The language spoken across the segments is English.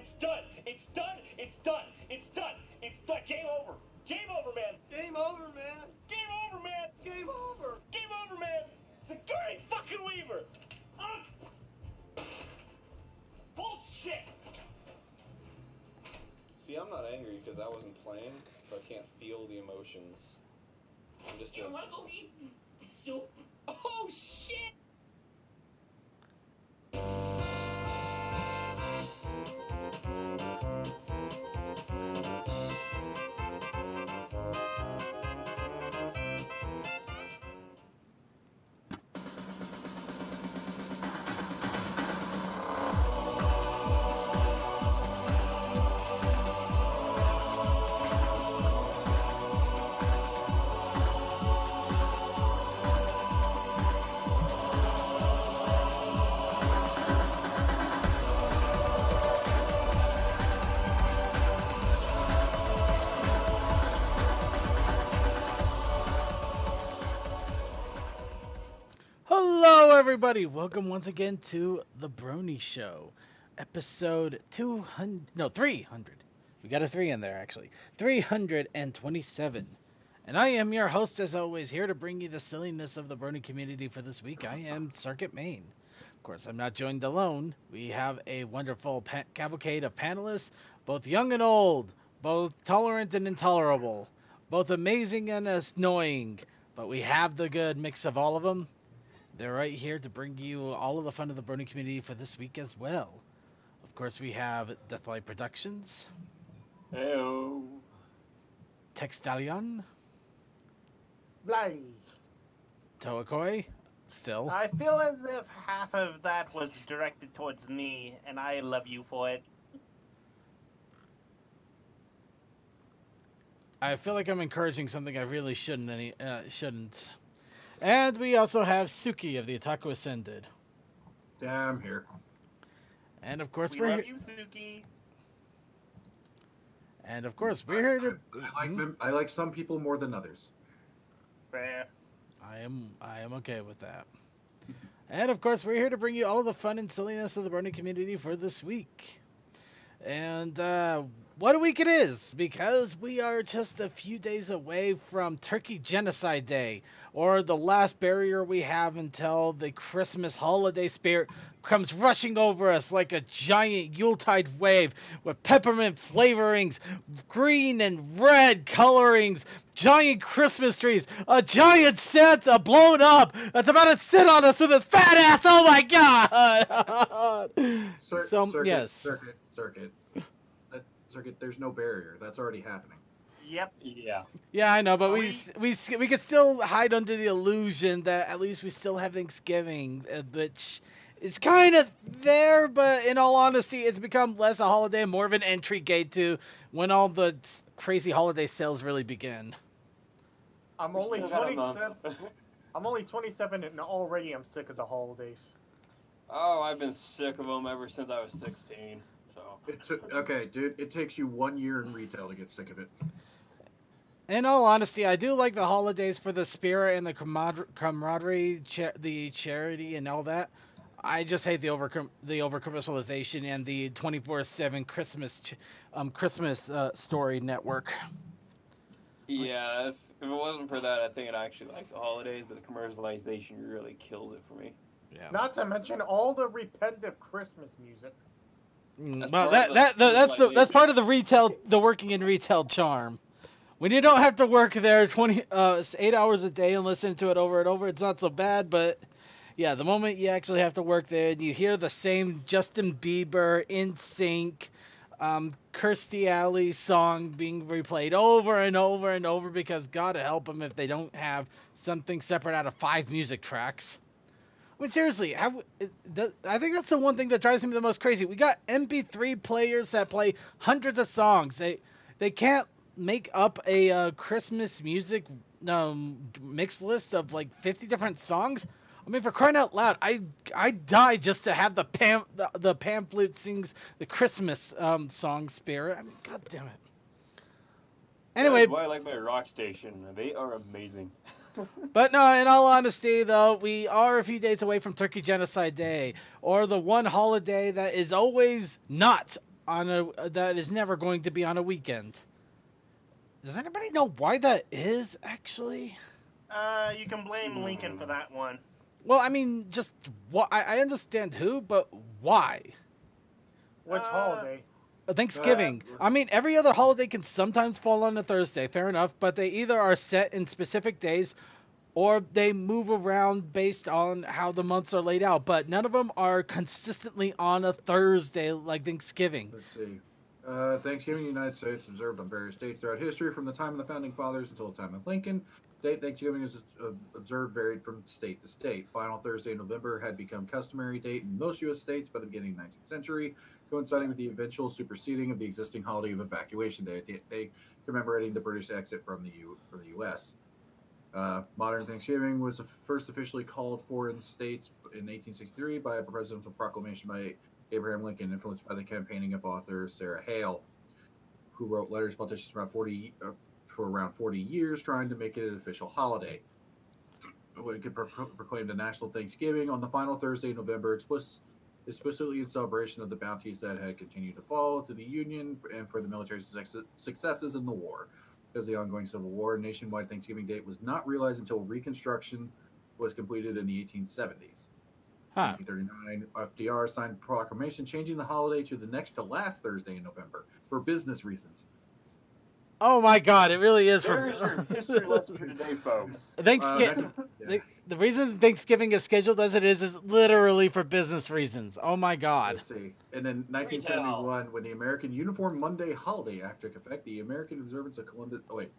It's done. It's done. It's done. It's done. It's done. Game over. Game over, man. Game over, man. Game over, man. Game over. Game over, man. Sigourney fucking Weaver. Bullshit. See, I'm not angry because I wasn't playing, so I can't feel the emotions. I'm just You want to go eat soup? Oh, shit! Hello, everybody. Welcome once again to the Brony Show, episode 300. We got a 3 in there, actually. 327. And I am your host, as always, here to bring you the silliness of the Brony community for this week. I am Circuit Main. Of course, I'm not joined alone. We have a wonderful cavalcade of panelists, both young and old, both tolerant and intolerable, both amazing and annoying, but we have the good mix of all of them. They're right here to bring you all of the fun of the Brony community for this week as well. Of course, we have Deathlight Productions. Heyo. Textalion. Blaze. Toakoi. Still. I feel as if half of that was directed towards me, and I love you for it. I feel like I'm encouraging something I really shouldn't. And we also have Suki of the Otaku Ascended. Yeah, I'm here. And of course, We we're love here. you, Suki. And of course, we're here to. I like some people more than others. Fair. I am okay with that. And of course, we're here to bring you all of the fun and silliness of the Brony community for this week. And what a week it is, because we are just a few days away from Turkey Genocide Day, or the last barrier we have until the Christmas holiday spirit comes rushing over us like a giant Yuletide wave with peppermint flavorings, green and red colorings, giant Christmas trees, a giant Santa blown up that's about to sit on us with his fat ass. Oh my god! Circuit, there's no barrier. That's already happening. Yep. Yeah, I know, but we could still hide under the illusion that at least we still have Thanksgiving, which is kind of there, but in all honesty, it's become less a holiday and more of an entry gate to when all the crazy holiday sales really begin. I'm only 27. I'm only 27, and already I'm sick of the holidays. Oh, I've been sick of them ever since I was 16. So. Okay, dude, it takes you 1 year in retail to get sick of it. In all honesty, I do like the holidays for the spirit and the camaraderie, the charity, and all that. I just hate the over commercialization and the 24/7 Christmas story network. Yeah, if it wasn't for that, I think I'd actually like the holidays, but the commercialization really kills it for me. Yeah. Not to mention all the repetitive Christmas music. Well, that's part of the working in retail charm. When you don't have to work there 8 hours a day and listen to it over and over, it's not so bad. But yeah, the moment you actually have to work there and you hear the same Justin Bieber, NSYNC, Kirstie Alley song being replayed over and over and over, because God help them if they don't have something separate out of 5 music tracks. I mean, seriously, I think that's the one thing that drives me the most crazy. We got MP3 players that play hundreds of songs. They can't make up a Christmas music mix list of like 50 different songs. I mean, for crying out loud, I die just to have the pamphlet sings the Christmas song spirit. I mean, god damn it. Anyway, that's why I like my rock station. They are amazing. But no, in all honesty, though, we are a few days away from Turkey Genocide Day, or the one holiday that is always not that is never going to be on a weekend. Does anybody know why that is, actually? You can blame Lincoln for that one. Well, I mean, just what I understand who, but why? Which holiday? Thanksgiving. I mean, every other holiday can sometimes fall on a Thursday, fair enough, but they either are set in specific days or they move around based on how the months are laid out, but none of them are consistently on a Thursday like Thanksgiving. Let's see. Thanksgiving in the United States observed on various dates throughout history, from the time of the founding fathers until the time of Lincoln. Date Thanksgiving is observed varied from state to state. Final Thursday in November had become customary date in most U.S. states by the beginning of the 19th century, coinciding with the eventual superseding of the existing holiday of Evacuation Day, commemorating the British exit from the U.S. Modern Thanksgiving was first officially called for in states in 1863 by a presidential proclamation by Abraham Lincoln, influenced by the campaigning of author Sarah Hale, who wrote letters to politicians for around 40 years, trying to make it an official holiday. Lincoln proclaimed a national Thanksgiving on the final Thursday in November, explicitly in celebration of the bounties that had continued to fall to the Union and for the military successes in the war. Because of the ongoing Civil War, nationwide Thanksgiving date was not realized until Reconstruction was completed in the 1870s. 1939, FDR signed a proclamation changing the holiday to the next to last Thursday in November for business reasons. Oh my God! It really is. There's your history lesson for today, folks. Thanksgiving. The reason Thanksgiving is scheduled as it is literally for business reasons. Oh my God! Let's see. And then 1971, when the American Uniform Monday Holiday Act took effect, the American observance of Columbus. Oh wait,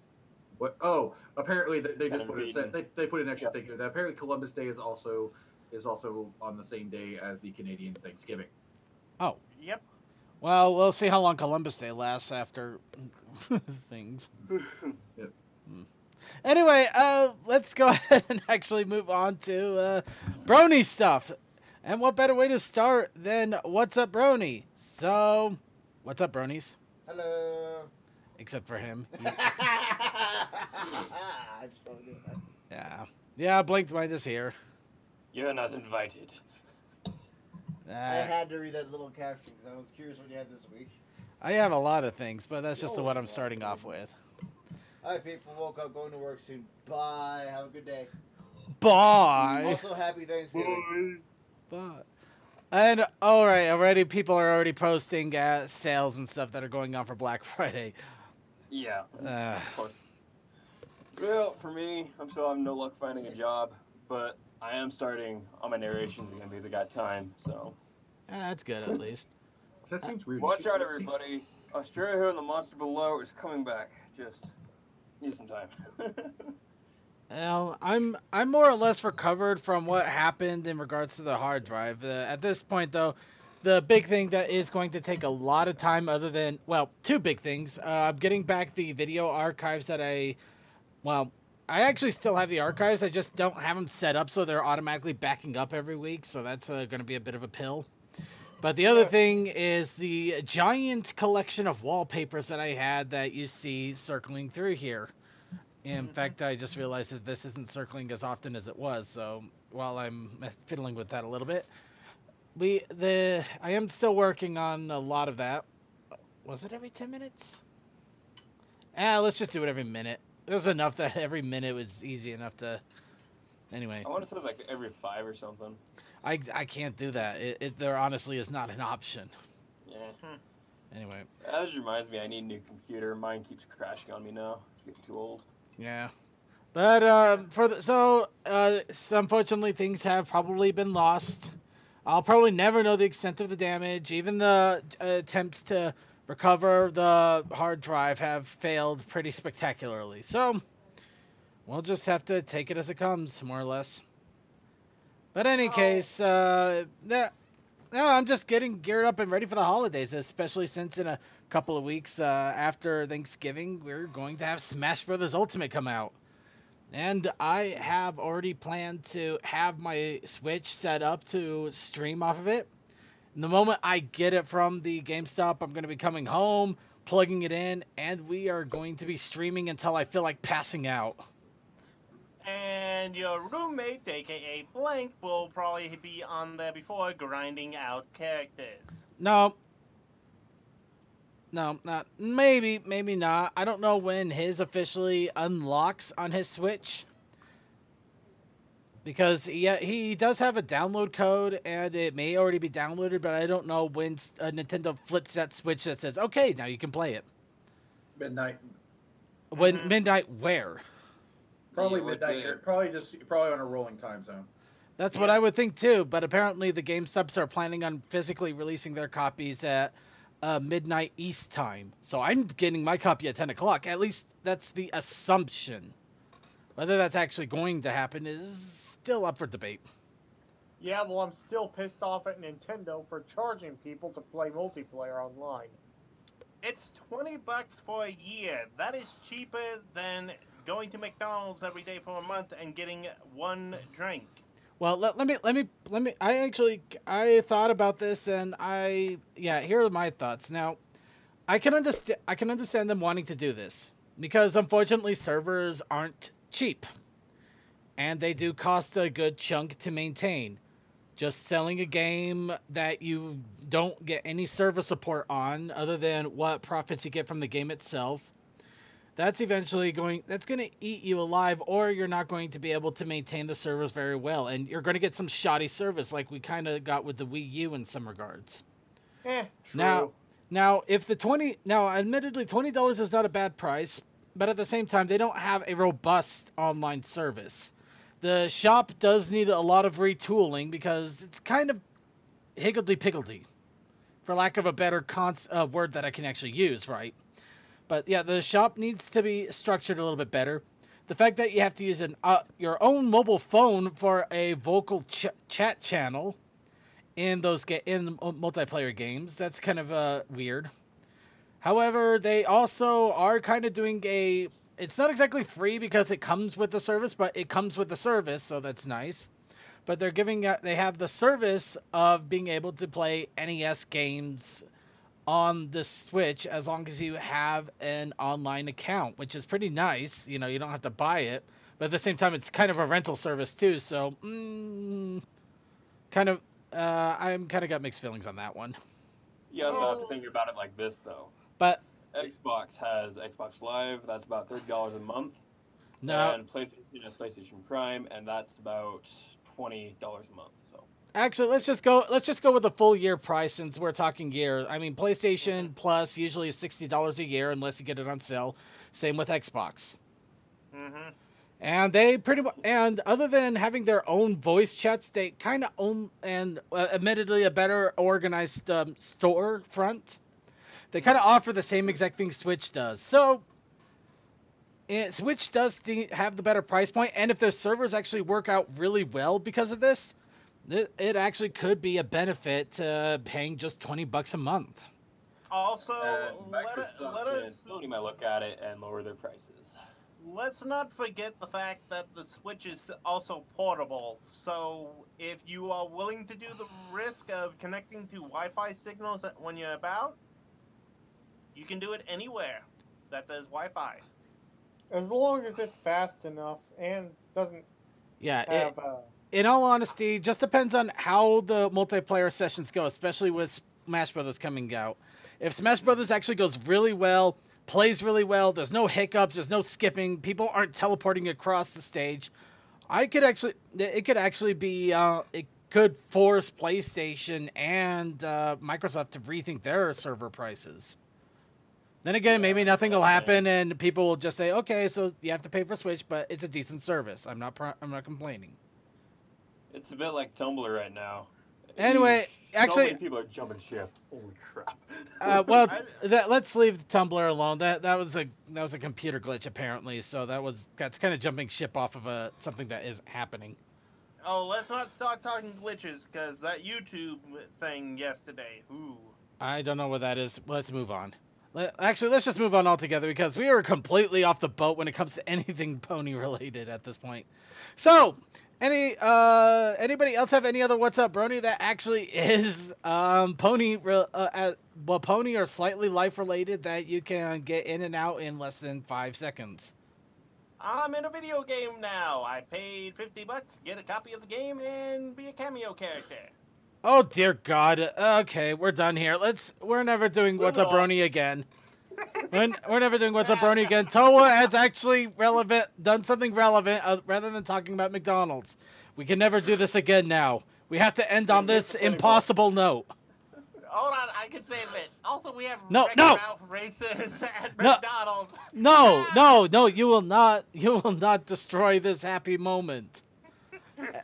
what? Oh, apparently they just put it. They put an extra thing here that apparently Columbus Day is also on the same day as the Canadian Thanksgiving. Oh. Yep. Well, we'll see how long Columbus Day lasts after things. Yep. Anyway, let's go ahead and actually move on to Brony stuff. And what better way to start than What's Up, Brony? So, what's up, Bronies? Hello. Except for him. I just want to do that. Yeah, Blinked Mind is here. You're not invited. I had to read that little caption because I was curious what you had this week. I have a lot of things, but that's just what I'm starting off with. Alright, people, woke up, going to work soon. Bye. Have a good day. Bye. Also, happy Thanksgiving. Bye. And already people are already posting sales and stuff that are going on for Black Friday. Yeah. Of course. Well, for me, I'm still having no luck finding a job, but I am starting on my narrations again because I got time, so. That's good, at least. That seems weird. Watch out, everybody. Australia Who and the Monster Below is coming back. Just need some time. Well, I'm more or less recovered from what happened in regards to the hard drive. At this point, though, the big thing that is going to take a lot of time other than, well, two big things. I'm getting back the video archives that I actually still have the archives. I just don't have them set up so they're automatically backing up every week, so that's going to be a bit of a pill. But the other thing is the giant collection of wallpapers that I had that you see circling through here. In fact, I just realized that this isn't circling as often as it was, so while I'm fiddling with that a little bit, I am still working on a lot of that. Was it every 10 minutes? Let's just do it every minute. There's enough that every minute was easy enough to... Anyway. I want to say like every 5 or something. I can't do that. There honestly is not an option. Yeah. Anyway. That just reminds me, I need a new computer. Mine keeps crashing on me now. It's getting too old. Yeah. But, unfortunately, things have probably been lost. I'll probably never know the extent of the damage. Even the attempts to recover the hard drive have failed pretty spectacularly. So, we'll just have to take it as it comes, more or less. But in any case, I'm just getting geared up and ready for the holidays, especially since in a couple of weeks after Thanksgiving, we're going to have Smash Bros. Ultimate come out. And I have already planned to have my Switch set up to stream off of it. And the moment I get it from the GameStop, I'm going to be coming home, plugging it in, and we are going to be streaming until I feel like passing out. And your roommate, aka Blank, will probably be on there before grinding out characters. No. No, not maybe not. I don't know when his officially unlocks on his Switch. Because he does have a download code, and it may already be downloaded, but I don't know when Nintendo flips that switch that says, "Okay, now you can play it." Midnight. When midnight where? Probably Yeah, midnight. Probably on a rolling time zone. That's what I would think too. But apparently, the GameStops are planning on physically releasing their copies at midnight East time. So I'm getting my copy at 10 o'clock. At least that's the assumption. Whether that's actually going to happen is still up for debate. Yeah, well, I'm still pissed off at Nintendo for charging people to play multiplayer online. It's $20 for a year. That is cheaper than going to McDonald's every day for a month and getting one drink. Well, let me. I thought about this, and here are my thoughts. Now, I can understand them wanting to do this because unfortunately servers aren't cheap. And they do cost a good chunk to maintain. Just selling a game that you don't get any server support on, other than what profits you get from the game itself, that's going to eat you alive, or you're not going to be able to maintain the servers very well, and you're going to get some shoddy service like we kind of got with the Wii U in some regards. True. Now, admittedly, $20 is not a bad price, but at the same time, they don't have a robust online service. The shop does need a lot of retooling because it's kind of higgledy-piggledy, for lack of a better word that I can actually use, right? But yeah, the shop needs to be structured a little bit better. The fact that you have to use your own mobile phone for a vocal chat channel in multiplayer games, that's kind of weird. However, they also are kind of doing it's not exactly free because it comes with the service, but it comes with the service, so that's nice. But they have the service of being able to play NES games on the Switch as long as you have an online account, which is pretty nice. You don't have to buy it, but at the same time, it's kind of a rental service too. So, I'm kind of got mixed feelings on that one. You also have to think about it like this, though. But Xbox has Xbox Live, that's about $30 a month. No. And PlayStation has PlayStation Prime, and that's about $20 a month. So actually, let's just go with the full year price since we're talking year. I mean, PlayStation Plus usually is $60 a year unless you get it on sale. Same with Xbox. Mm-hmm. And they and other than having their own voice chats, they kind of own, and admittedly a better organized storefront. They kind of offer the same exact thing Switch does. So, Switch does have the better price point, and if their servers actually work out really well because of this, it actually could be a benefit to paying just $20 a month. Also, Microsoft and Sony might look at it and lower their prices. Let's not forget the fact that the Switch is also portable. So, if you are willing to do the risk of connecting to Wi-Fi signals when you're about, you can do it anywhere that there's Wi-Fi. As long as it's fast enough and doesn't have... in all honesty, just depends on how the multiplayer sessions go, especially with Smash Brothers coming out. If Smash Brothers actually goes really well, plays really well, there's no hiccups, there's no skipping, people aren't teleporting across the stage, it could force PlayStation and Microsoft to rethink their server prices. Then again, maybe nothing will happen, and people will just say, "Okay, so you have to pay for Switch, but it's a decent service." I'm not complaining. It's a bit like Tumblr right now. Anyway, so many people are jumping ship. Holy crap! Let's leave Tumblr alone. That was a computer glitch apparently. So that's kind of jumping ship off of something that isn't happening. Oh, let's not start talking glitches, because that YouTube thing yesterday. Ooh. I don't know what that is. Let's move on. Actually, let's just move on altogether because we are completely off the boat when it comes to anything pony related at this point. So, anybody else have any other What's Up Brony that actually is pony or slightly life related that you can get in and out in less than 5 seconds? I'm in a video game now. I paid $50, get a copy of the game, and be a cameo character. Oh dear God. Okay, we're done here. We're never doing What's Up Brony again. We're never doing What's Up Brony again. Toa has actually done something relevant rather than talking about McDonald's. We can never do this again now. We have to end on this impossible note. Hold on, I can save it. Also, we have No, Wreck-It no! Ralph races at No. McDonald's. No, you will not destroy this happy moment.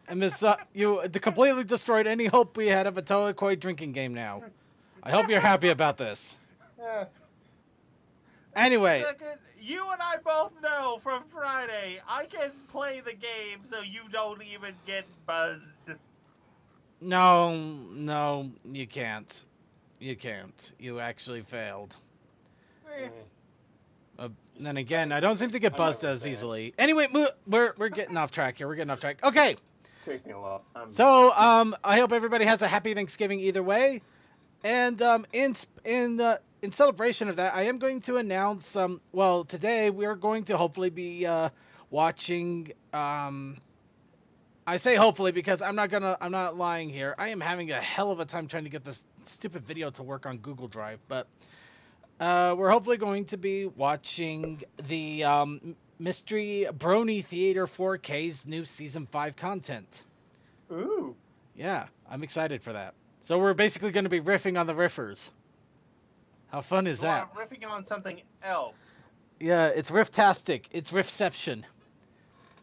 And Miss, you completely destroyed any hope we had of a Toa Koi drinking game now. I hope you're happy about this. Anyway. You and I both know from Friday, I can play the game so you don't even get buzzed. No, you can't. You can't. You actually failed. Then again, I don't seem to get buzzed as easily. Anyway, we're getting off track here. Okay. Takes me a lot. So, I hope everybody has a happy Thanksgiving either way. And in celebration of that, I am going to announce well, today we are going to hopefully be watching I say hopefully because I'm not lying here. I am having a hell of a time trying to get this stupid video to work on Google Drive, but we're hopefully going to be watching the Mystery Brony Theater 4K's new Season 5 content. Ooh. Yeah, I'm excited for that. So we're basically going to be riffing on the riffers. How fun is that? Riffing on something else. Yeah, it's rifftastic. It's riffception.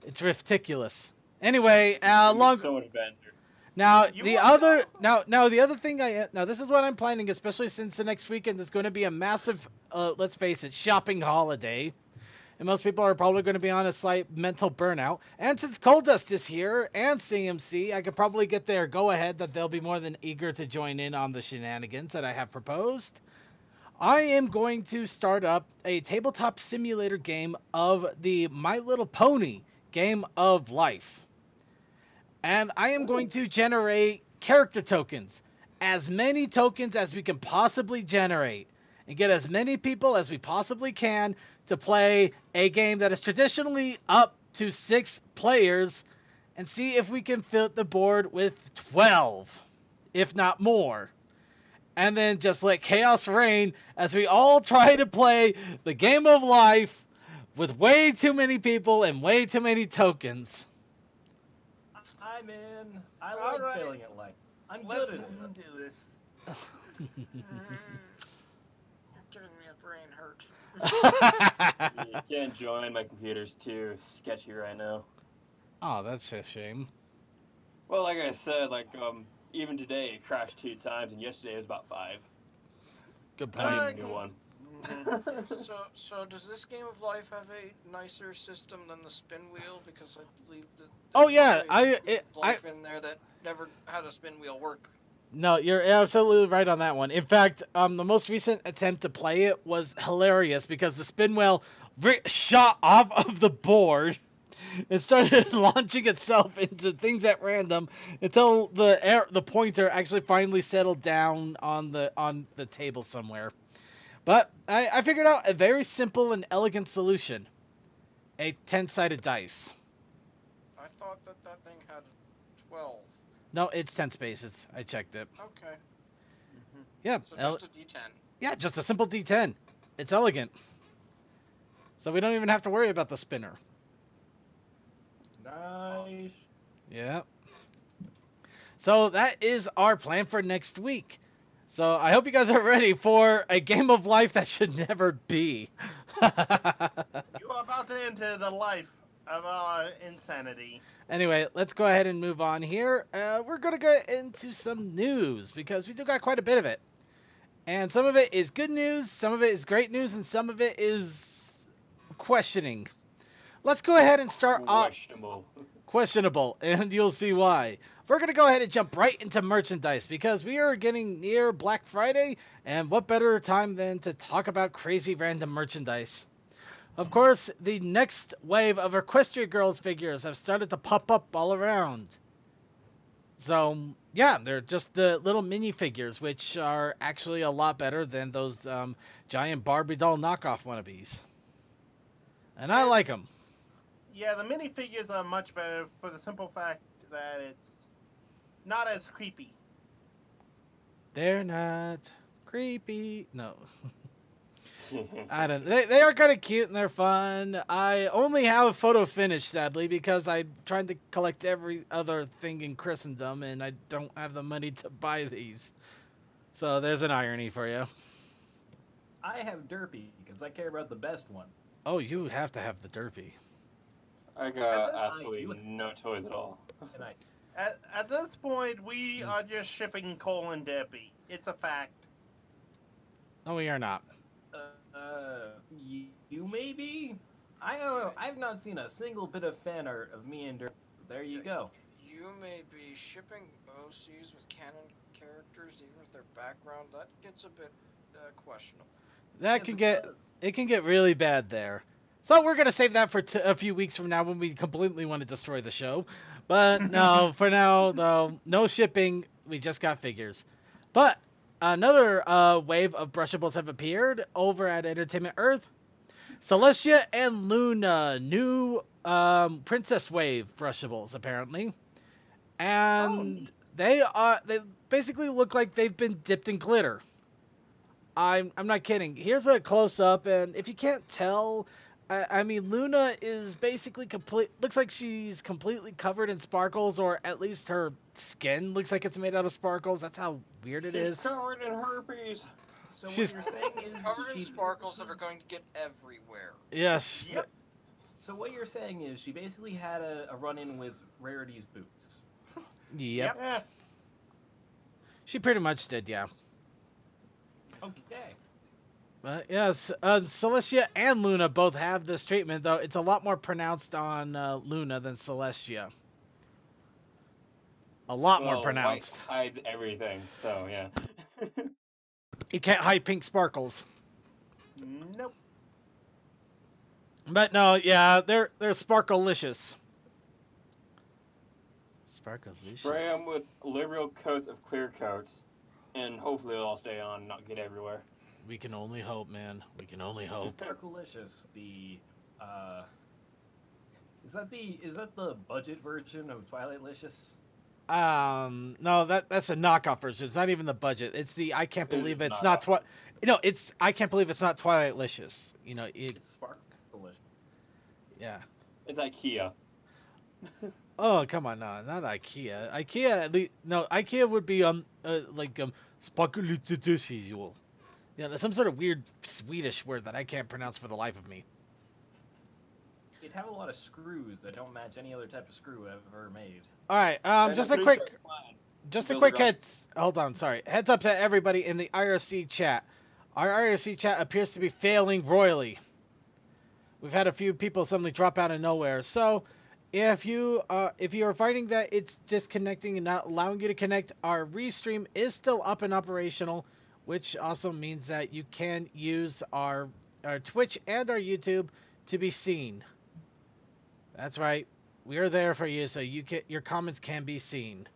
It's rifticulous. Anyway, so much banter. Now the other thing this is what I'm planning, especially since the next weekend is going to be a massive, let's face it, shopping holiday, and most people are probably going to be on a slight mental burnout. And since Coldust is here and CMC, I could probably get their go-ahead that they'll be more than eager to join in on the shenanigans that I have proposed. I am going to start up a tabletop simulator game of the My Little Pony game of life. And I am going to generate character tokens. As many tokens as we can possibly generate. And get as many people as we possibly can to play a game that is traditionally up to 6 players. And see if we can fill the board with 12. If not more. And then just let chaos reign as we all try to play the game of life with way too many people and way too many tokens. I'm in. I like feeling it like. I'm good at it. Let's do this. You're giving me a brain hurt. You can't join. My computer's too sketchy right now. Oh, that's a shame. Well, like I said, even today it crashed 2 times, and yesterday it was about 5. Good point. I need a new one. So does this game of life have a nicer system than the spin wheel? Because I believe that. Oh yeah, life in there that never had a spin wheel work. No, you're absolutely right on that one. In fact, the most recent attempt to play it was hilarious because the spin wheel shot off of the board. It started launching itself into things at random until the pointer actually finally settled down on the table somewhere. But I figured out a very simple and elegant solution. A 10-sided dice. I thought that thing had 12. No, it's 10 spaces. I checked it. Okay. Mm-hmm. Yeah. So just a D10. Yeah, just a simple D10. It's elegant. So we don't even have to worry about the spinner. Nice. Yeah. So that is our plan for next week. So I hope you guys are ready for a game of life that should never be. You are about to enter the life of insanity. Anyway, let's go ahead and move on here. We're going to go into some news because we do got quite a bit of it. And some of it is good news, some of it is great news, and some of it is questioning. Let's go ahead and start off. Questionable, and you'll see why. We're going to go ahead and jump right into merchandise because we are getting near Black Friday, and what better time than to talk about crazy random merchandise. Of course, the next wave of Equestria Girls figures have started to pop up all around. So, yeah, they're just the little minifigures, which are actually a lot better than those giant Barbie doll knockoff wannabes. And I like them. Yeah, the minifigures are much better for the simple fact that it's not as creepy. They're not creepy. No. I don't. They are kind of cute and they're fun. I only have a photo finished, sadly, because I tried to collect every other thing in Christendom, and I don't have the money to buy these. So there's an irony for you. I have Derpy because I care about the best one. Oh, you have to have the Derpy. I got absolutely no toys at all. At this point, we are just shipping Cole and Debbie. It's a fact. No, we are not. You maybe? I don't know. I've not seen a single bit of fan art of me and Derpy. There you go. You may be shipping OCs with canon characters, even if their background, that gets a bit questionable. That can get really bad there. So we're gonna save that for a few weeks from now when we completely want to destroy the show. But no, for now though, no shipping. We just got figures. But another wave of brushables have appeared over at Entertainment Earth. Celestia and Luna, new Princess Wave brushables apparently, and they basically look like they've been dipped in glitter. I'm not kidding. Here's a close up, and if you can't tell, I mean Luna is basically looks like she's completely covered in sparkles, or at least her skin looks like it's made out of sparkles. That's how weird it is. She's covered in herpes. So what you're saying is covered in sparkles that are going to get everywhere. Yes. Yep. So what you're saying is she basically had a run-in with Rarity's boots. Yep. She pretty much did, yeah. Okay. Yes, Celestia and Luna both have this treatment, though it's a lot more pronounced on Luna than Celestia. A lot more pronounced. White hides everything, so yeah. You can't hide pink sparkles. Nope. But no, yeah, they're sparklelicious. Sparklelicious. Spray them with liberal coats of clear coats, and hopefully they'll all stay on and not get everywhere. We can only hope, man. We can only hope. Sparklelicious, is that the budget version of Twilightlicious? No, that's a knockoff version. It's not even the budget. It's the I can't believe it's not I can't believe it's not Twilightlicious. You know, it's Sparklelicious. Yeah. It's IKEA. Oh, come on, no, not IKEA. IKEA, at least, no, IKEA would be Sparklelicious. Yeah, there's some sort of weird Swedish word that I can't pronounce for the life of me. It'd have a lot of screws that don't match any other type of screw ever made. All right, just a quick heads up to everybody in the IRC chat. Our IRC chat appears to be failing royally. We've had a few people suddenly drop out of nowhere. So, if you are finding that it's disconnecting and not allowing you to connect, our restream is still up and operational, which also means that you can use our Twitch and our YouTube to be seen. That's right. We are there for you, so your comments can be seen.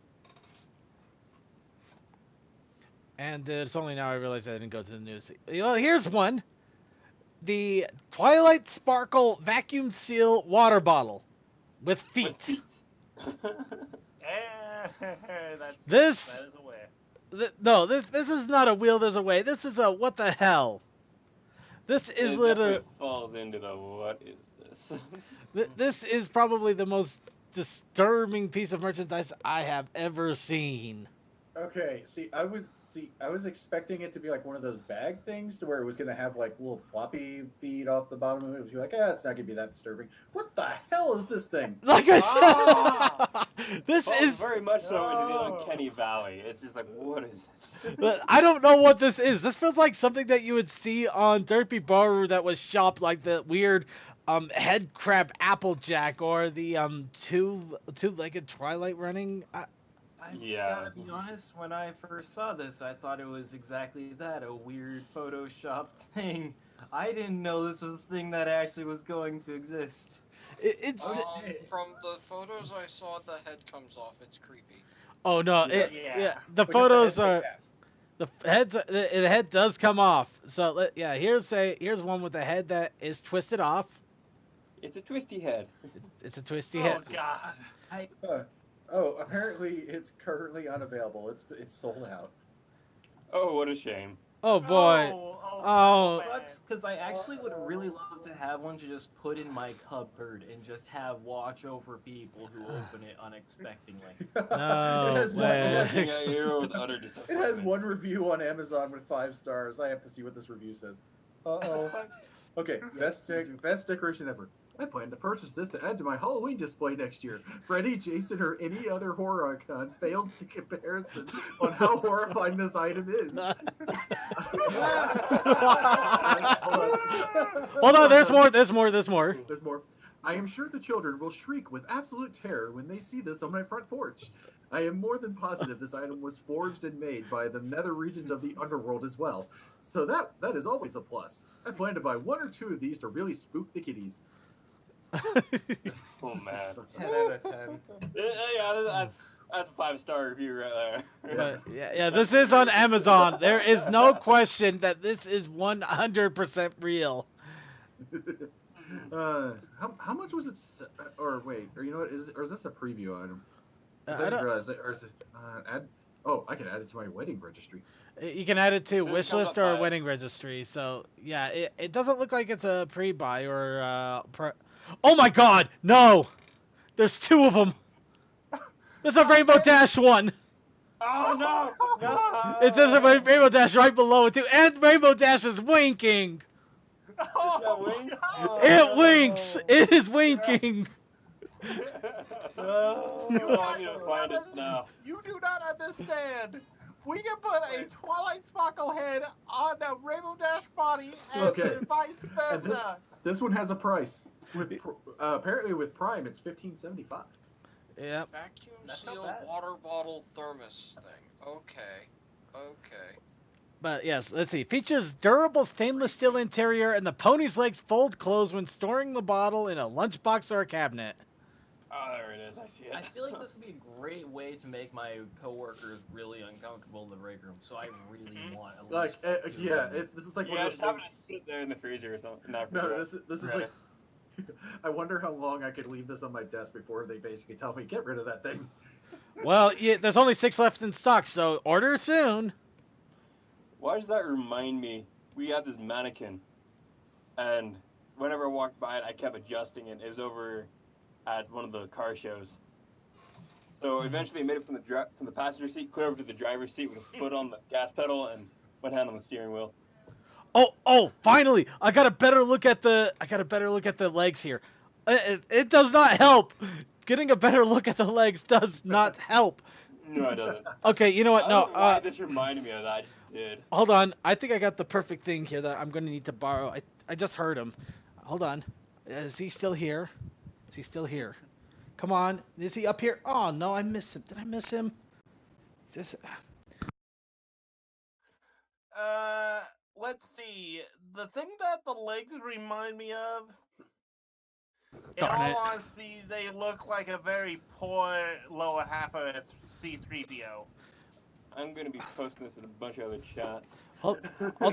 And it's only now I realize I didn't go to the news. Well, here's one. The Twilight Sparkle Vacuum Seal Water Bottle with feet. That is a way. No, this is not a wheel, there's a way. This is a what the hell. This is literally falls into the what is this? This is probably the most disturbing piece of merchandise I have ever seen. Okay, I was expecting it to be like one of those bag things to where it was going to have like little floppy feet off the bottom of it. It was like, it's not going to be that disturbing. What the hell is this thing? Like I said, this is very much so into the Uncanny Valley. It's just like, what is it? I don't know what this is. This feels like something that you would see on Derpy Baru that was shopped, like the weird head crab Applejack or the two-legged Twilight running. I gotta be honest, when I first saw this, I thought it was exactly that, a weird Photoshop thing. I didn't know this was a thing that actually was going to exist. From the photos I saw, the head comes off. It's creepy. Oh no! The photos are the head does come off. So here's one with the head that is twisted off. It's a twisty head. It's a twisty head. Oh God! Apparently it's currently unavailable. It's sold out. Oh, what a shame. Oh boy. Oh. It sucks because I actually would really love to have one to just put in my cupboard and just have watch over people who open it unexpectedly. No It has way. Looking at you with utter It disappointment. has one review on Amazon with 5 stars. I have to see what this review says. Uh-oh. Okay, best decoration ever. I plan to purchase this to add to my Halloween display next year. Freddy, Jason, or any other horror icon fails to comparison on how horrifying this item is. Hold on, there's more. There's more. There's more. I am sure the children will shriek with absolute terror when they see this on my front porch. I am more than positive this item was forged and made by the nether regions of the underworld as well. So that is always a plus. I plan to buy 1 or 2 of these to really spook the kiddies. Oh man. 10 out of 10. Yeah, that's a 5-star review right there. But yeah, this is on Amazon. There is no question that this is 100% real. How much was it? Or wait, or you know what? Is this a preview item? I I just realized that, or is it add? Oh, I can add it to my wedding registry. You can add it to So it wish comes list up or by- wedding registry. So yeah, it doesn't look like it's a pre-buy or Oh my God, no! There's 2 of them. There's a Rainbow Dash one. Oh no! It says a Rainbow Dash right below it too, and Rainbow Dash is winking. That wings? It winks. It is winking. You want me to find it now? You do not understand. We can put a Twilight Sparkle head on a Rainbow Dash body and Okay. vice And versa. this one has a price. With apparently with Prime, it's $15.75. Yep. Vacuum That's not sealed bad. water bottle thermos thing. Okay. But yes, let's see. Features durable stainless steel interior, and the pony's legs fold closed when storing the bottle in a lunchbox or a cabinet. Oh, there it is. I see it. I feel like this would be a great way to make my coworkers really uncomfortable in the break room. So I really want at Like, least two yeah, of them. this is like one Yeah, of just those. have it sit there in the freezer or something. No, this is like. I wonder how long I could leave this on my desk before they basically tell me get rid of that thing. Well, yeah, there's only 6 left in stock, so order soon. Why does that remind me? We had this mannequin, and whenever I walked by it, I kept adjusting it. It was over at one of the car shows. So eventually, I made it from the passenger seat clear over to the driver's seat with a foot on the gas pedal and one hand on the steering wheel. Oh, finally! I got a better look at the legs here. It does not help. Getting a better look at the legs does not help. No, it doesn't. Okay, you know what? I No, don't know why this reminded me of that. I just did. hold on. I think I got the perfect thing here that I'm going to need to borrow. I just heard him. Hold on. Is he still here? Is he still here? Come on. Is he up here? Oh, no, I missed him. Did I miss him? Just... Let's see. The thing that the legs remind me of, in Darn all it. honesty, they look like a very poor lower half of a C-3PO. I'm gonna be posting this in a bunch of other chats. Hold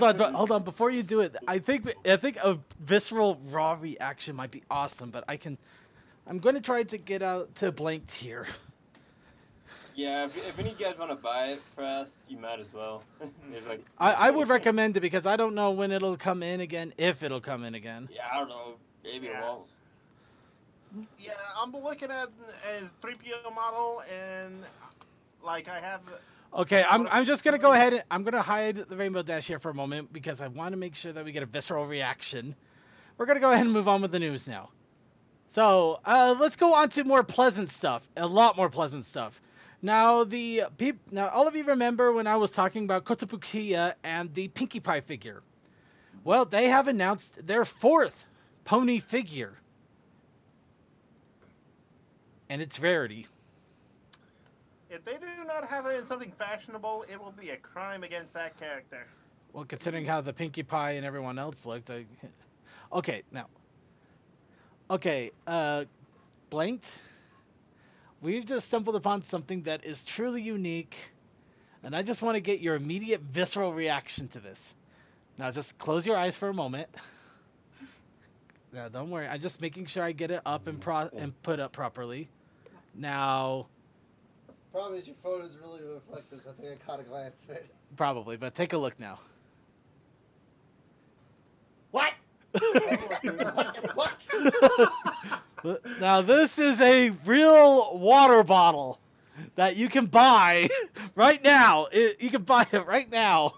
on. Before you do it, I think a visceral raw reaction might be awesome, but I'm going to try to get out to blanked here. Yeah, if any of you guys want to buy it fast, you might as well. There's like. I would recommend it because I don't know when it'll come in again, if it'll come in again. Yeah, I don't know. Maybe it won't. Yeah, I'm looking at a 3PO model, and like I have. Okay, I'm just gonna go ahead and I'm gonna hide the Rainbow Dash here for a moment because I want to make sure that we get a visceral reaction. We're gonna go ahead and move on with the news now. So let's go on to more pleasant stuff, a lot more pleasant stuff. Now all of you remember when I was talking about Kotobukiya and the Pinkie Pie figure. Well, they have announced their 4th pony figure, and it's Rarity. If they do not have it in something fashionable, it will be a crime against that character. Well, considering how the Pinkie Pie and everyone else looked, okay, now. Okay, blanked. We've just stumbled upon something that is truly unique, and I just want to get your immediate visceral reaction to this. Now, just close your eyes for a moment. Now, don't worry. I'm just making sure I get it up and put up properly. Now, problem is your phone is really reflective, so I think I caught a glance at it. Probably, but take a look now. What? Now this is a real water bottle that you can buy right now. You can buy it right now.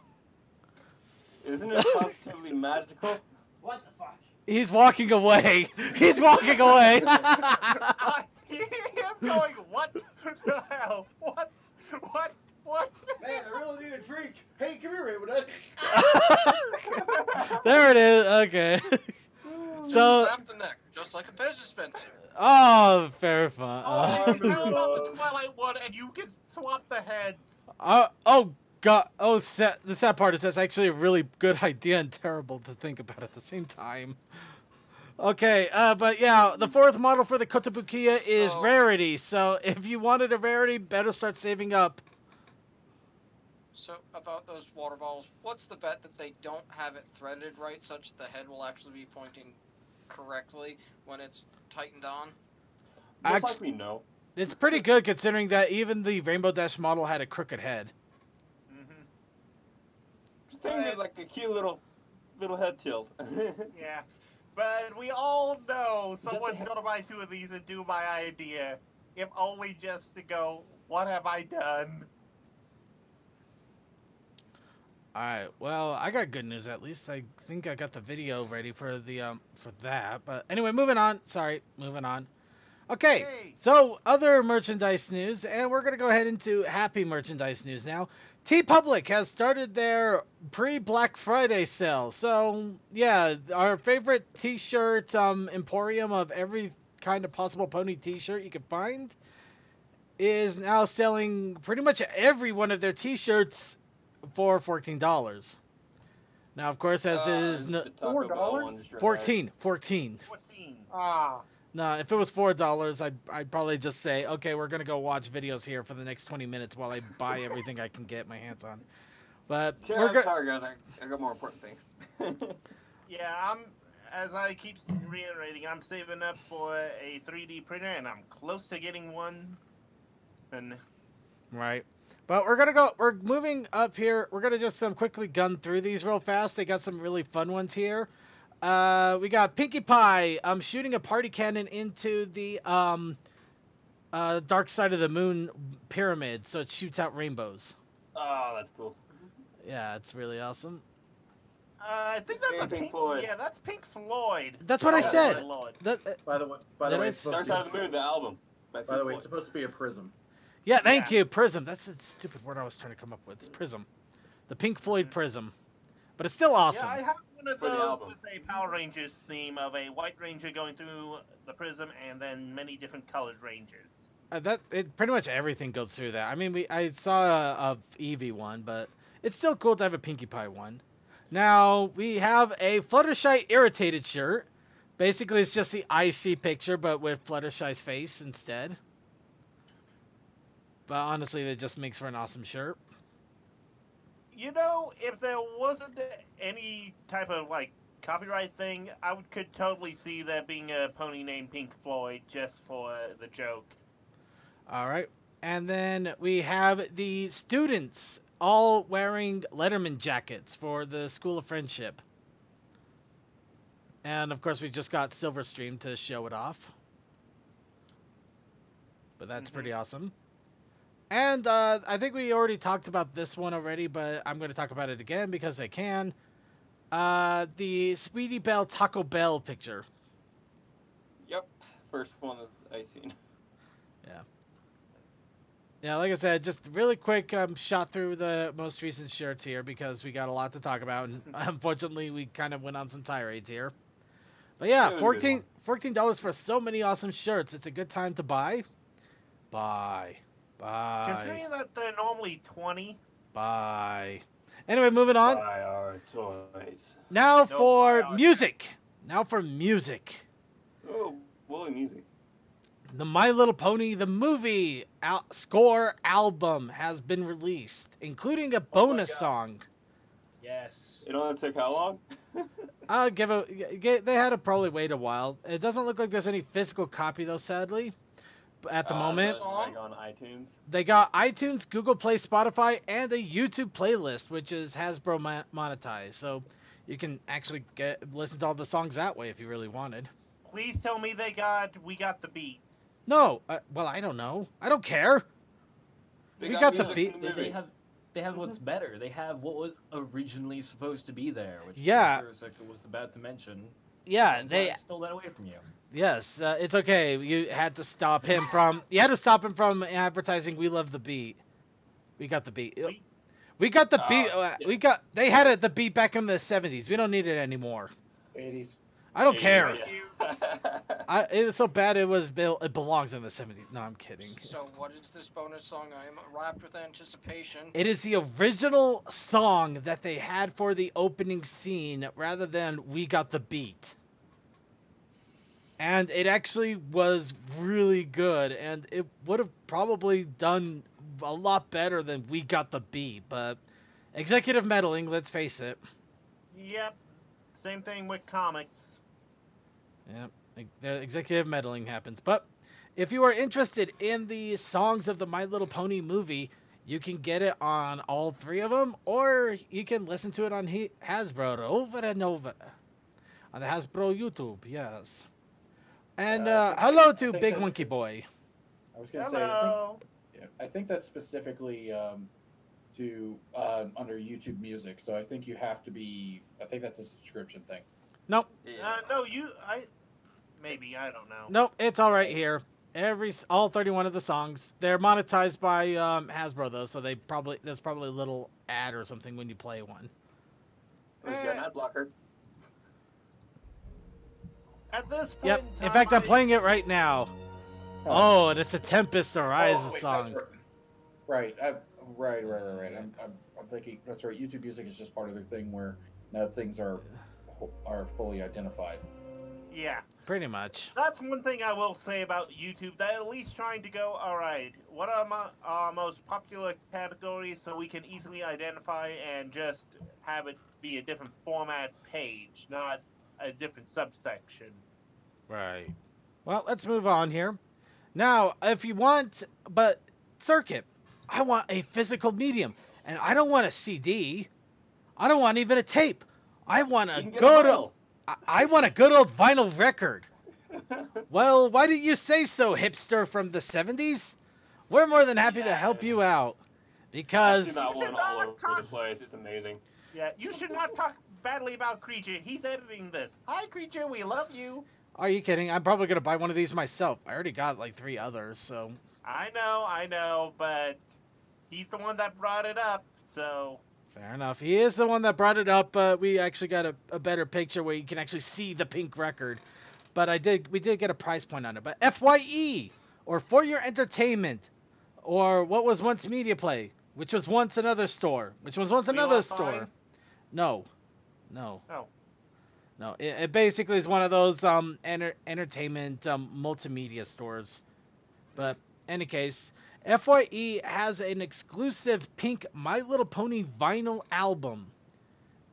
Isn't it positively magical? What the fuck? He's walking away. He's walking away. I hear him going, what the hell? What? Man, I really need a drink. Hey, come here, Raymond. There it is. Okay. Just So. snap the neck, just like a pen dispenser. Oh, fair fun. Oh, you can tell about the Twilight one, and you can swap the heads. Oh god. Oh, the sad part is that's actually a really good idea and terrible to think about at the same time. Okay, but yeah, the fourth model for the Kotobukiya is Rarity. So if you wanted a Rarity, better start saving up. So, about those water bottles, what's the bet that they don't have it threaded right, such that the head will actually be pointing correctly when it's tightened on? Most likely no. It's pretty good considering that even the Rainbow Dash model had a crooked head. This thing is like a cute little head tilt. Yeah, but we all know someone's gonna buy two of these and do my idea, if only just to go, what have I done? Alright, well, I got good news at least. I think I got the video ready for the for that. But anyway, moving on. Sorry, moving on. Okay, so other merchandise news, and we're going to go ahead into happy merchandise news now. TeePublic has started their pre-Black Friday sale. So, yeah, our favorite t-shirt emporium of every kind of possible pony t-shirt you can find is now selling pretty much every one of their t-shirts for $14. Now, of course, as it is $4? 14. Ah. No, if it was $4, I'd probably just say, okay, we're gonna go watch videos here for the next 20 minutes while I buy everything I can get my hands on. But sorry, guys, I got more important things. Yeah, as I keep reiterating, I'm saving up for a 3D printer, and I'm close to getting one. And right. But we're moving up here. We're gonna just quickly gun through these real fast. They got some really fun ones here. We got Pinkie Pie shooting a party cannon into the dark side of the moon pyramid, so it shoots out rainbows. Oh, that's cool. Yeah, it's really awesome. I think that's Pink Floyd. Yeah, that's Pink Floyd. That's what I said. By the way, it's Dark Side of the Moon, the album. By the way, it's supposed to be a prism. Yeah, thank you, prism. That's a stupid word I was trying to come up with. It's prism, the Pink Floyd prism, but it's still awesome. Yeah, I have one of those with a Power Rangers theme of a white ranger going through the prism and then many different colored rangers. Pretty much everything goes through that. I mean, I saw a Eevee one, but it's still cool to have a Pinkie Pie one. Now we have a Fluttershy irritated shirt. Basically, it's just the IC picture, but with Fluttershy's face instead. But honestly, it just makes for an awesome shirt. You know, if there wasn't any type of, copyright thing, I could totally see that being a pony named Pink Floyd just for the joke. Alright. And then we have the students all wearing Letterman jackets for the School of Friendship. And, of course, we just got Silverstream to show it off. But that's pretty awesome. And I think we already talked about this one already, but I'm going to talk about it again because I can. The Sweetie Belle Taco Bell picture. Yep, first one that I've seen. Yeah. Yeah, like I said, just really quick shot through the most recent shirts here because we got a lot to talk about, and unfortunately we kind of went on some tirades here. But yeah, $14 for so many awesome shirts. It's a good time to buy. Buy. Considering that they're normally $20. Buy. Anyway, moving on. Buy our toys. Now for music. Now for music. Oh, boy, music. The My Little Pony, the movie score album has been released, including a bonus song. Yes. You know that took how long? They had to probably wait a while. It doesn't look like there's any physical copy though, sadly. at the moment. Song? Like on iTunes. They got iTunes, Google Play, Spotify, and a YouTube playlist, which is Hasbro monetized. So you can actually listen to all the songs that way if you really wanted. Please tell me we got the beat. No, well, I don't know. I don't care. They We got the music beat. in the movie. They have what's better. They have what was originally supposed to be there, which Yeah. Circa was about to mention. Yeah, And they. I stole that away from you. Yes, it's okay. You had to stop him from. You had to stop him from advertising. We love the beat. We got the beat. We got the beat. yeah. We got. They had it the beat back in the 70s. We don't need it anymore. 80s. I don't care. Yeah. It was so bad. It belongs in the 70s. No, I'm kidding. So what is this bonus song? I am wrapped with anticipation. It is the original song that they had for the opening scene, rather than "We Got the Beat." And it actually was really good, and it would have probably done a lot better than "We Got the Beat," but executive meddling, let's face it. Yep. Same thing with comics. Yeah, the executive meddling happens. But if you are interested in the songs of the My Little Pony movie, you can get it on all 3 of them, or you can listen to it on Hasbro over and over. On the Hasbro YouTube, yes. And hello to Big that's Monkey the- Boy. I was gonna Hello. say, I think that's specifically to under YouTube Music. So I think you have to be. I think that's a subscription thing. Nope, No, maybe, I don't know. nope, it's all right here. All 31 of the songs, they're monetized by Hasbro though, so there's probably a little ad or something when you play one. Who's got an ad blocker? At this point Yep. in time, In fact, I'm playing it right now. Oh, and it's a Tempest Arises wait, song. that's right. Right. I'm thinking that's right. YouTube Music is just part of their thing where now things are fully identified. Yeah. Pretty much. That's one thing I will say about YouTube. They're at least trying to go, all right, what are our most popular categories so we can easily identify and just have it be a different format page, not a different subsection. Right. Well, let's move on here. Now, if you want, but Circuit, I want a physical medium, and I don't want a CD. I don't want even a tape. I want a good. I want a good old vinyl record. Well, why didn't you say so, hipster from the 70s? We're more than happy to help you out. I've Because seen that one all over the place. It's amazing. Yeah, you should not talk badly about Creature. He's editing this. Hi, Creature, we love you. are you kidding? I'm probably going to buy one of these myself. I already got like 3 others, so. I know, but he's the one that brought it up, so... Fair enough. He is the one that brought it up. We actually got a better picture where you can actually see the pink record. But we did get a price point on it. But FYE, or For Your Entertainment, or what was once Media Play, which was once another store, which was once another store. No. Oh. No, it basically is one of those entertainment multimedia stores. But any case, FYE has an exclusive pink My Little Pony vinyl album.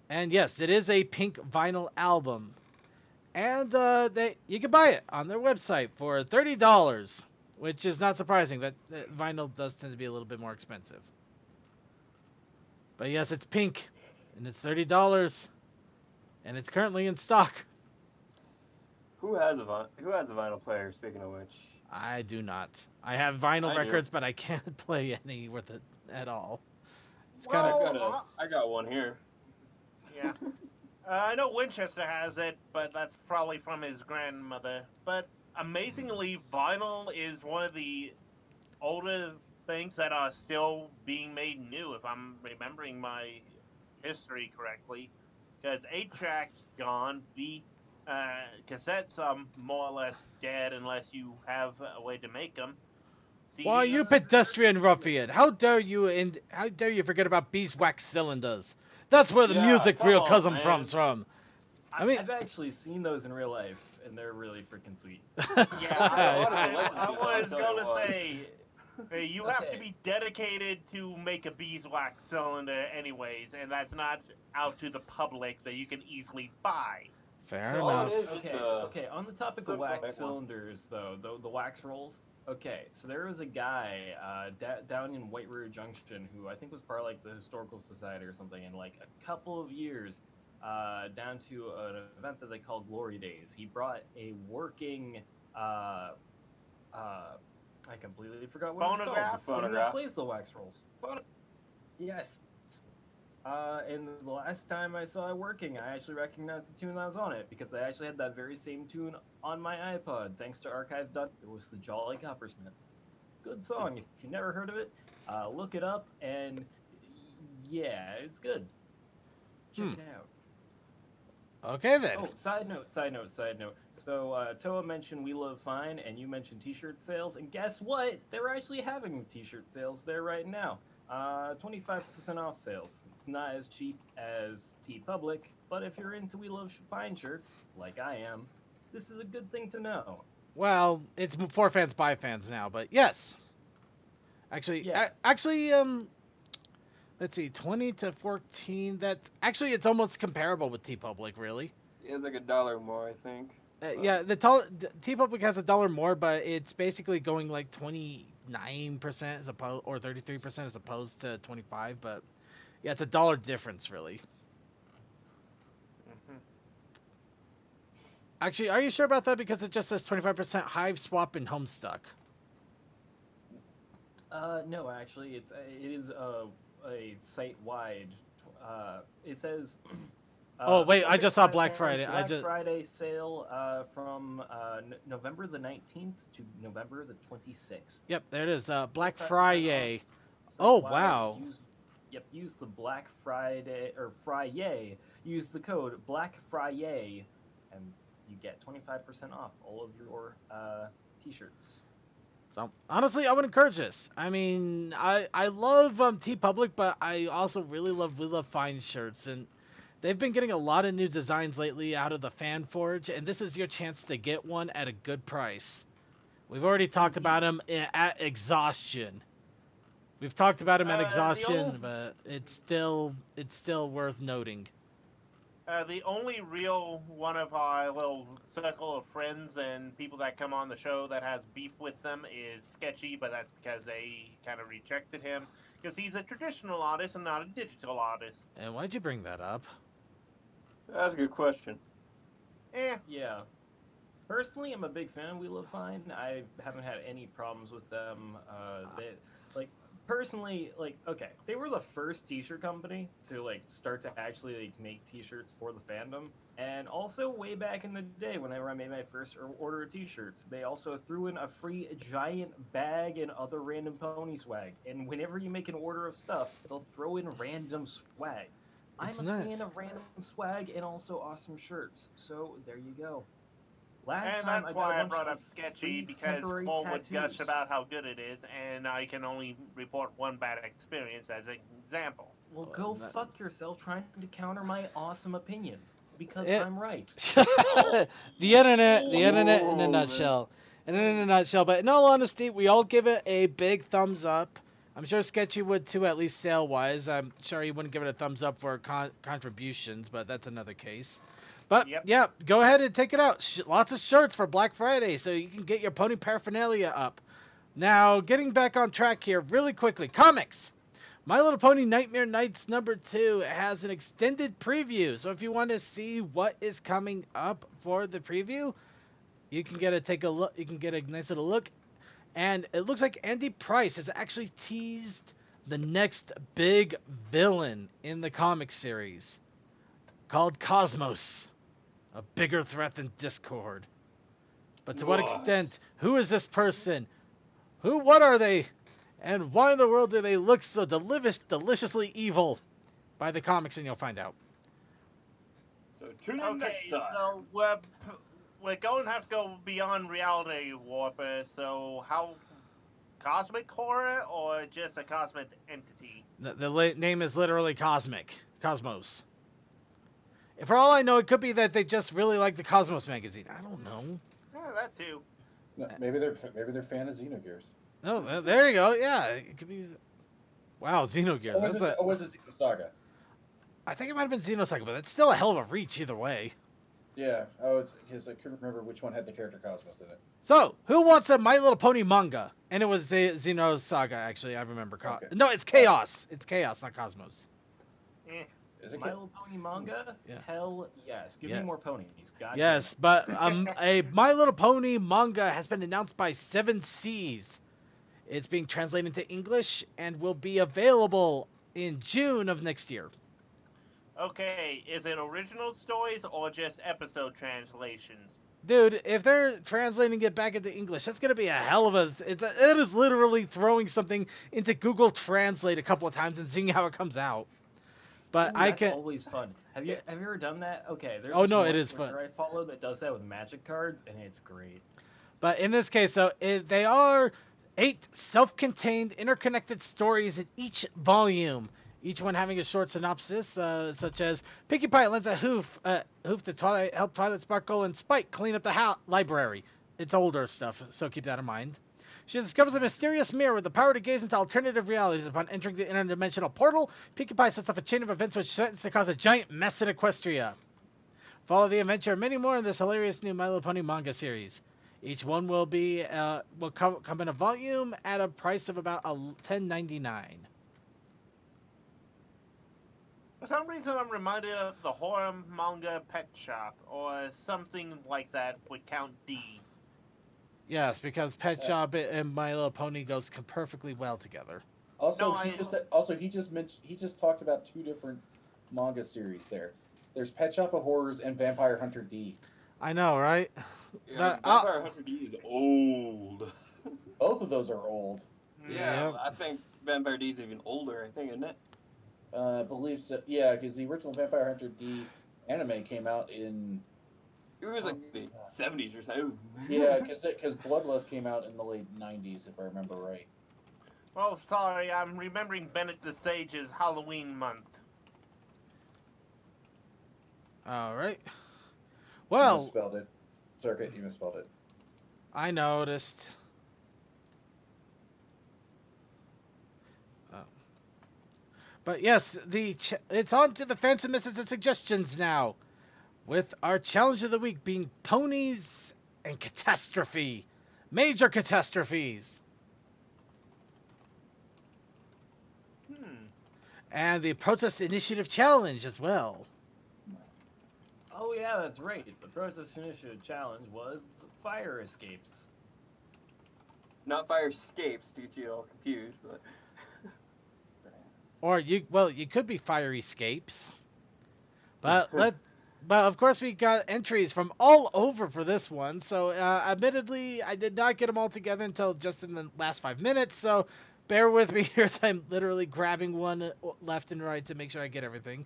And yes, it is a pink vinyl album. And you can buy it on their website for $30, which is not surprising. That vinyl does tend to be a little bit more expensive. But yes, it's pink, and it's $30, and it's currently in stock. Who has a vinyl player? Speaking of which, I do not. I have vinyl I do. records, but I can't play any with it at all. It's Well, kind of. I got one here. Yeah. I know Winchester has it, but that's probably from his grandmother. But amazingly, vinyl is one of the older things that are still being made new, if I'm remembering my history correctly. Because 8-track's gone, the cassettes are more or less dead unless you have a way to make them. Why, you pedestrian ruffian! How dare you forget about beeswax cylinders? That's where the Yeah, music come real on, cousin man. comes from. I mean, I've actually seen those in real life, and they're really freaking sweet. Yeah, I I'll was tell you going to what. say, you have to Okay. be dedicated to make a beeswax cylinder anyways, and that's not out to the public that you can easily buy. Fair So- enough. it is just Okay, a okay. On the topic of simple wax big one. cylinders, though, the wax rolls, Okay, so there was a guy down in White River Junction who I think was part of like the Historical Society or something, and like a couple of years down to an event that they call Glory Days. He brought a working, I completely forgot what Phonograph? it's called. The thing that Phonograph. plays the wax rolls. Yes. And the last time I saw it working, I actually recognized the tune that was on it because I actually had that very same tune on my iPod, thanks to archives. It was the Jolly Coppersmith. Good song. If you never heard of it, look it up, and yeah, it's good. Check it out. Okay then. Oh, side note. So Toa mentioned We Love Fine, and you mentioned T-shirt sales, and guess what? They're actually having T-shirt sales there right now. 25% off sales. It's not as cheap as TeePublic, but if you're into We Love Fine shirts, like I am, this is a good thing to know. Well, it's for fans by fans now, but yes. Actually, Yeah. Let's see, 20 to 14. That's actually it's almost comparable with TeePublic, really. It's like $1 more, I think. Yeah, TeePublic has $1 more, but it's basically going like 29% as opposed or 33% as opposed to 25. But yeah, it's $1 difference, really. Mm-hmm. Actually, are you sure about that? Because it just says 25% Hive Swap and Homestuck. No, actually, it is a site-wide. It says. Oh wait, I just saw Black Friday. Black Friday sale from November the 19th to November the 26th. Yep, there it is. Black 25% Friday. off. So Oh wow. Use the Black Friday or Friday. Use the code Black Friday, and you get 25% off all of your T-shirts. So honestly, I would encourage this. I mean, I love TeePublic, but I also really love We Love Fine shirts, and they've been getting a lot of new designs lately out of the Fan Forge, and this is your chance to get one at a good price. We've already talked about them at exhaustion. We've talked about them at exhaustion, but it's still worth noting. The only real one of our little circle of friends and people that come on the show that has beef with them is Sketchy, but that's because they kind of rejected him because he's a traditional artist and not a digital artist. And why'd you bring that up? That's a good question. Yeah. Personally, I'm a big fan of We Love Fine. I haven't had any problems with them. Personally, okay, they were the first T-shirt company to start to actually make T-shirts for the fandom, and also way back in the day, whenever I made my first order of T-shirts, they also threw in a free giant bag and other random pony swag. And whenever you make an order of stuff, they'll throw in random swag. I'm a fan of random swag and also awesome shirts. So there you go. And that's why I brought up Sketchy, because Paul would gush about how good it is, and I can only report one bad experience as an example. Well, go fuck yourself trying to counter my awesome opinions, because I'm right. The internet in a nutshell. But in all honesty, we all give it a big thumbs up. I'm sure Sketchy would too, at least sale-wise. I'm sure he wouldn't give it a thumbs up for contributions, but that's another case. But, yeah, go ahead and take it out. Lots of shirts for Black Friday, so you can get your pony paraphernalia up. Now, getting back on track here really quickly. Comics! My Little Pony Nightmare Nights #2 has an extended preview. So if you want to see what is coming up for the preview, you can get a nice little look. And it looks like Andy Price has actually teased the next big villain in the comic series, called Cosmos. A bigger threat than Discord. But to what extent? Who is this person? What are they? And why in the world do they look so deliciously evil? Buy the comics and you'll find out. So tune in next time. So we're going to have to go beyond Reality Warper. So how cosmic horror or just a cosmic entity? The name is literally Cosmos. For all I know, it could be that they just really like the Cosmos magazine. I don't know. Yeah, that too. No, maybe they're fan of Xenogears. Oh, there you go. Yeah, it could be. Wow, Xenogears. Was it Xenosaga? I think it might have been Xenosaga, but that's still a hell of a reach either way. Yeah, oh, it's because I couldn't remember which one had the character Cosmos in it. So, who wants a My Little Pony manga? And it was Xeno's Saga, actually. I remember. Okay. No, it's Chaos. It's Chaos, not Cosmos. Is it My Little Pony manga? Yeah. Hell yes. Give me more ponies. God yes, but a My Little Pony manga has been announced by 7 Seas. It's being translated into English and will be available in June of next year. Okay, is it original stories or just episode translations? Dude, if they're translating it back into English, that's gonna be a hell of a. It is literally throwing something into Google Translate a couple of times and seeing how it comes out. But Ooh, that's always fun. Have you ever done that? Okay, there's oh no, it is fun. I follow that does that with magic cards, and it's great. But in this case, though, they are 8 self-contained, interconnected stories in each volume. Each one having a short synopsis, such as Pinkie Pie lends a hoof to Twilight, help Twilight Sparkle and Spike clean up the library. It's older stuff, so keep that in mind. She discovers a mysterious mirror with the power to gaze into alternative realities. Upon entering the interdimensional portal, Pinkie Pie sets off a chain of events which threatens to cause a giant mess in Equestria. Follow the adventure of many more in this hilarious new My Little Pony manga series. Each one will come in a volume at a price of about $10.99. For some reason, I'm reminded of the horror manga Pet Shop, or something like that with Count D. Yes, because Pet Shop and My Little Pony goes perfectly well together. Also, he just talked about 2 different manga series there. There's Pet Shop of Horrors and Vampire Hunter D. I know, right? Yeah, Vampire Hunter D is old. Both of those are old. Yeah, I think Vampire D is even older, I think, isn't it? I believe so. Yeah, because the original Vampire Hunter D anime came out in... It was like the 70s or something. Yeah, because Bloodlust came out in the late 90s, if I remember right. Oh, sorry, I'm remembering Bennett the Sage's Halloween month. Alright. Well... You misspelled it. Circuit, you misspelled it. I noticed. But yes, it's on to the fans and misses and suggestions now, with our challenge of the week being ponies and catastrophe, major catastrophes, and the protest initiative challenge as well. Oh yeah, that's right. The protest initiative challenge was fire escapes. Not fire escapes to get you all confused, but. Or you could be fire escapes. But of course we got entries from all over for this one. So admittedly, I did not get them all together until just in the last 5 minutes. So bear with me here as I'm literally grabbing one left and right to make sure I get everything.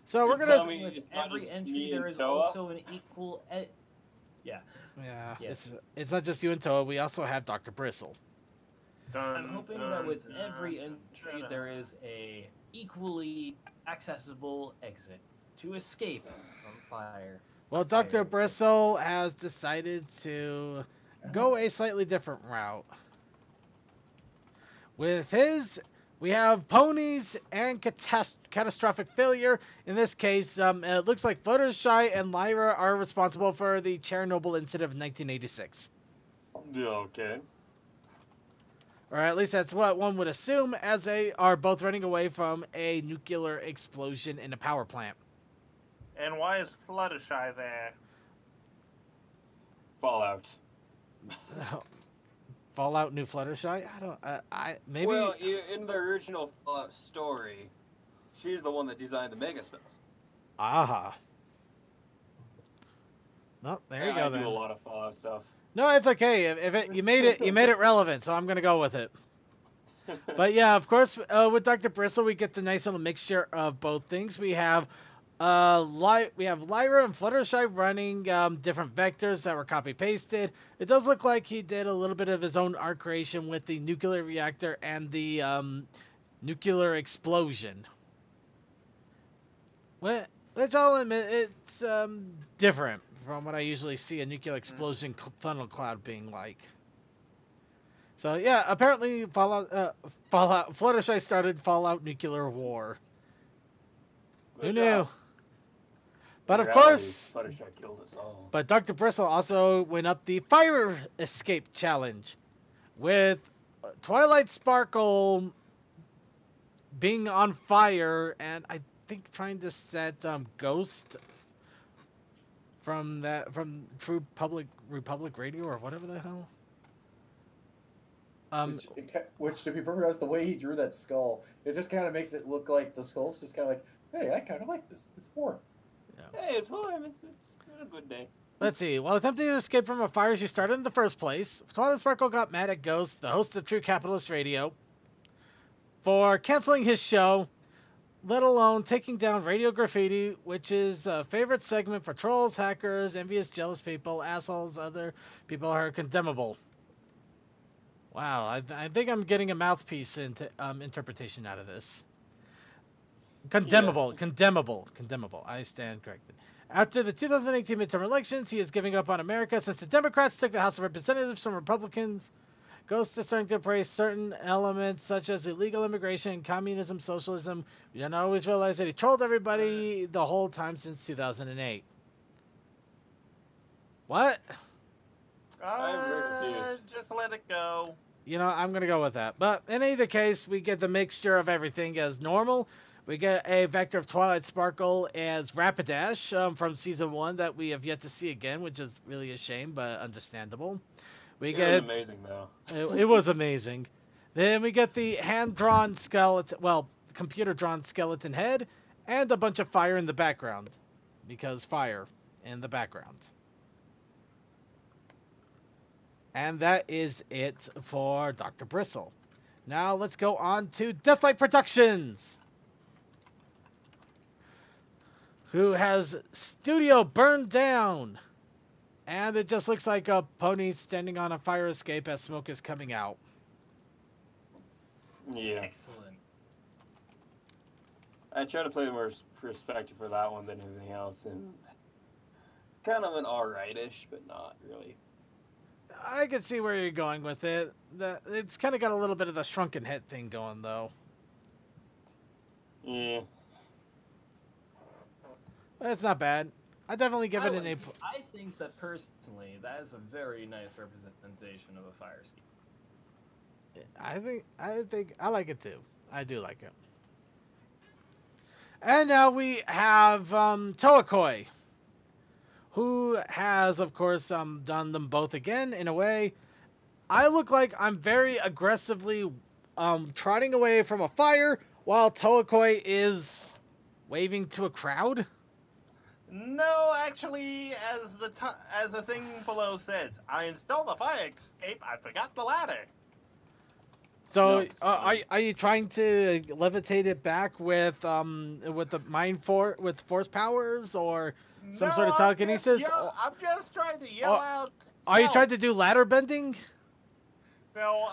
So we're gonna. With every entry, there is also an equal. Yeah. Yeah. Yes. It's not just you and Toa. We also have Dr. Bristle. I'm hoping that with every entry there is a equally accessible exit to escape from fire. Well, Dr. Bristle has decided to go a slightly different route. With his, we have ponies and catastrophic failure. In this case, it looks like Fluttershy and Lyra are responsible for the Chernobyl incident of 1986. Okay. Or at least that's what one would assume, as they are both running away from a nuclear explosion in a power plant. And why is Fluttershy there? Fallout. Fallout New Fluttershy? Maybe. Well, in the original Fallout story, she's the one that designed the mega spells. Aha. Well, there you go then. I do a lot of Fallout stuff. No, it's okay. You made it relevant, so I'm gonna go with it. But yeah, of course, with Dr. Bristle, we get the nice little mixture of both things. We have Lyra and Fluttershy running different vectors that were copy pasted. It does look like he did a little bit of his own art creation with the nuclear reactor and the nuclear explosion. Which I'll admit, it's different from what I usually see a nuclear explosion funnel cloud being like. So yeah, apparently Fluttershy started Fallout Nuclear War. Who knew? But of reality, course, Fluttershy killed us all. but Dr. Bristle also went up the fire escape challenge with Twilight Sparkle being on fire and I think trying to set Ghost from True Republic Radio or whatever the hell. Which, to be perfect honest, the way he drew that skull, it just kind of makes it look like the skull's just kind of like, hey, I kind of like this. It's more. Yeah. Hey, it's fine. It's a good day. Let's see. While attempting to escape from a fire she started in the first place, Twilight Sparkle got mad at Ghost, the host of True Capitalist Radio, for canceling his show, let alone taking down Radio Graffiti, which is a favorite segment for trolls, hackers, envious, jealous people, assholes, other people who are condemnable. Wow, I think I'm getting a mouthpiece interpretation out of this. Condemnable. I stand corrected. After the 2018 midterm elections, he is giving up on America since the Democrats took the House of Representatives from Republicans. Ghost is starting to embrace certain elements such as illegal immigration, communism, socialism. We don't always realize that he trolled everybody the whole time since 2008. What? Just let it go. You know, I'm going to go with that. But in either case, we get the mixture of everything as normal. We get a vector of Twilight Sparkle as Rapidash from Season 1 that we have yet to see again, which is really a shame, but understandable. It was amazing, though. It was amazing. Then we get the hand-drawn skeleton, well, computer-drawn skeleton head, and a bunch of fire in the background. Because fire in the background. And that is it for Dr. Bristle. Now let's go on to Deathlight Productions, who has studio burned down. And it just looks like a pony standing on a fire escape as smoke is coming out. Yeah. Excellent. I try to play more perspective for that one than anything else, and kind of an alright-ish, but not really. I can see where you're going with it. It's kind of got a little bit of the shrunken head thing going, though. Yeah. That's not bad. I definitely give it an A. I think that personally, that is a very nice representation of a fire escape. I think I like it too. I do like it. And now we have Toakoi, who has, of course, done them both again in a way. I look like I'm very aggressively trotting away from a fire while Toakoi is waving to a crowd. No, actually, as the thing below says, I installed the fire escape. I forgot the ladder. So, are you trying to levitate it back with the with force powers or some sort of telekinesis? I'm just trying to yell out. Are you trying to do ladder bending? No,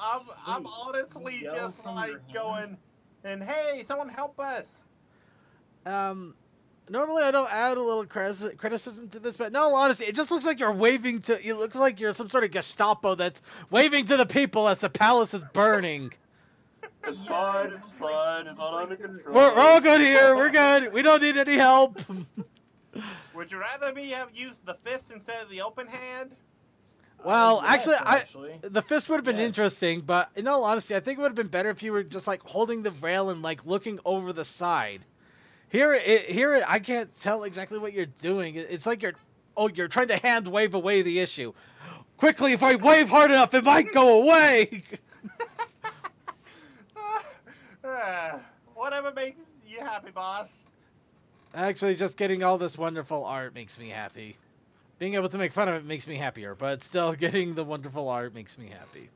I'm honestly just like going, and hey, someone help us. Normally I don't add a little criticism to this, but in all honesty, it just looks like you're waving to. It looks like you're some sort of Gestapo that's waving to the people as the palace is burning. It's fine. It's fine. It's all under control. We're all good here. We're good. We don't need any help. Would you rather me have used the fist instead of the open hand? Well, yes, actually, the fist would have been interesting, but in all honesty, I think it would have been better if you were just like holding the rail and like looking over the side. Here, I can't tell exactly what you're doing. It's like you're trying to hand wave away the issue. Quickly, if I wave hard enough, it might go away. Whatever makes you happy, boss. Actually, just getting all this wonderful art makes me happy. Being able to make fun of it makes me happier, but still getting the wonderful art makes me happy.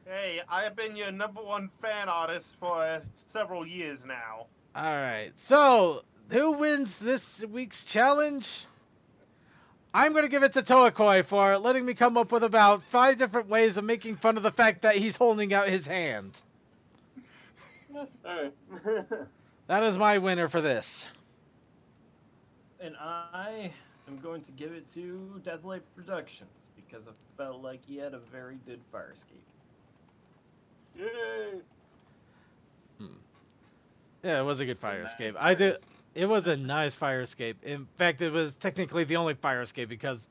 Hey, I have been your #1 fan artist for several years now. Alright, so, who wins this week's challenge? I'm going to give it to Toakoi for letting me come up with about 5 different ways of making fun of the fact that he's holding out his hand. Alright. That is my winner for this. And I am going to give it to Deathlight Productions because I felt like he had a very good fire escape. Yay! Yeah, it was a good fire escape. It was a nice fire escape. In fact, it was technically the only fire escape because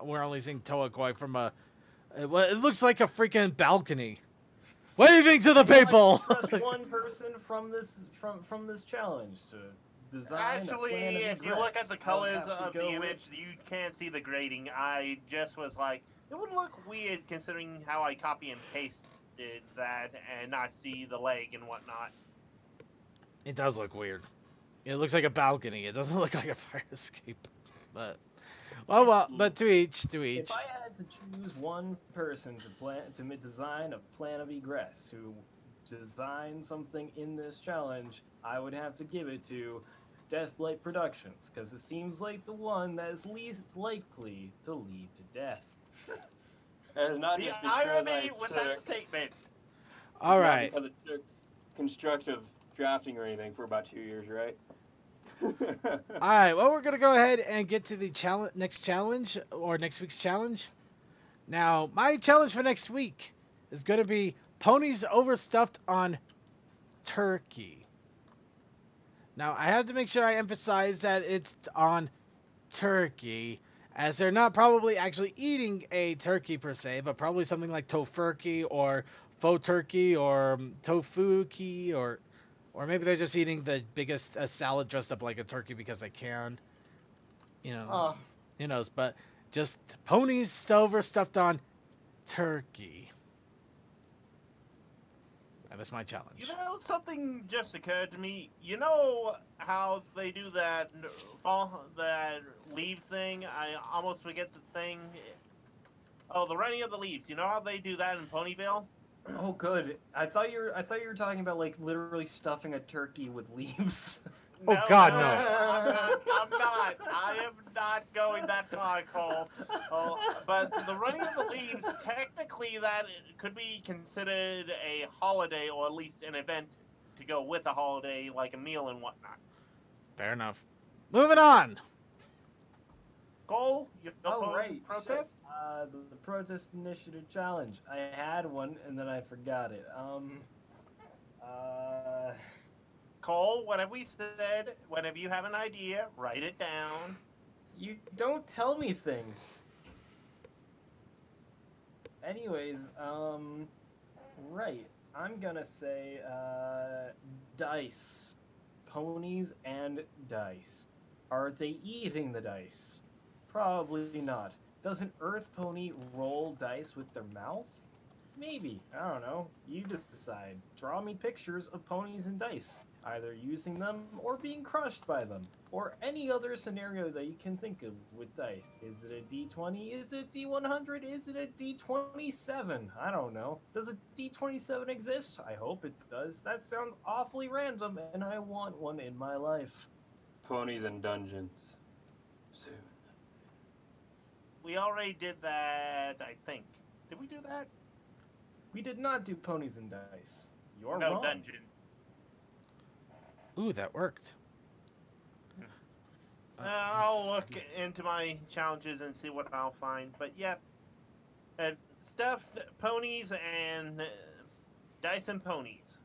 we're only seeing Toakoi from a. It looks like a freaking balcony. Waving to the people. Trust one person from this challenge to design. Actually, a plan of if you look at the colors of the image, with... you can't see the grading. I just was like, it would look weird considering how I copy and pasted that and not see the leg and whatnot. It does look weird. It looks like a balcony. It doesn't look like a fire escape. But but to each. If I had to choose one person to design a plan of egress, who designed something in this challenge, I would have to give it to Deathlight Productions, because it seems like the one that is least likely to lead to death. And it's not the just because irony with that statement. All right. Because it took constructive drafting or anything for about 2 years, right? Alright, well, we're going to go ahead and get to the next week's challenge. Now, my challenge for next week is going to be ponies overstuffed on turkey. Now, I have to make sure I emphasize that it's on turkey, as they're not probably actually eating a turkey per se, but probably something like tofurkey or faux turkey or tofuki or maybe they're just eating the biggest salad dressed up like a turkey because they can. You know, who knows? But just ponies overstuffed on turkey. That is my challenge. You know, something just occurred to me. You know how they do that leaf thing? I almost forget the thing. Oh, the running of the leaves. You know how they do that in Ponyville? Oh, good. I thought you were talking about like literally stuffing a turkey with leaves. Oh God, no! I'm not. I am not going that far, Cole. Oh, but the running of the leaves, technically, that could be considered a holiday, or at least an event to go with a holiday, like a meal and whatnot. Fair enough. Moving on. Cole, you right. protest? The protest initiative challenge. I had one and then I forgot it. Cole, whatever we said, whenever you have an idea, write it down. You don't tell me things. Anyways, right. I'm gonna say, dice. Ponies and dice. Are they eating the dice? Probably not. Does an earth pony roll dice with their mouth? Maybe. I don't know. You decide. Draw me pictures of ponies and dice, either using them or being crushed by them, or any other scenario that you can think of with dice. Is it a D20? Is it a D100? Is it a D27? I don't know. Does a D27 exist? I hope it does. That sounds awfully random, and I want one in my life. Ponies and dungeons. Soon. We already did that, I think. Did we do that? We did not do ponies and dice. You're no wrong. Dungeons. Ooh, that worked. I'll look into my challenges and see what I'll find. But yeah, stuffed ponies and dice and ponies.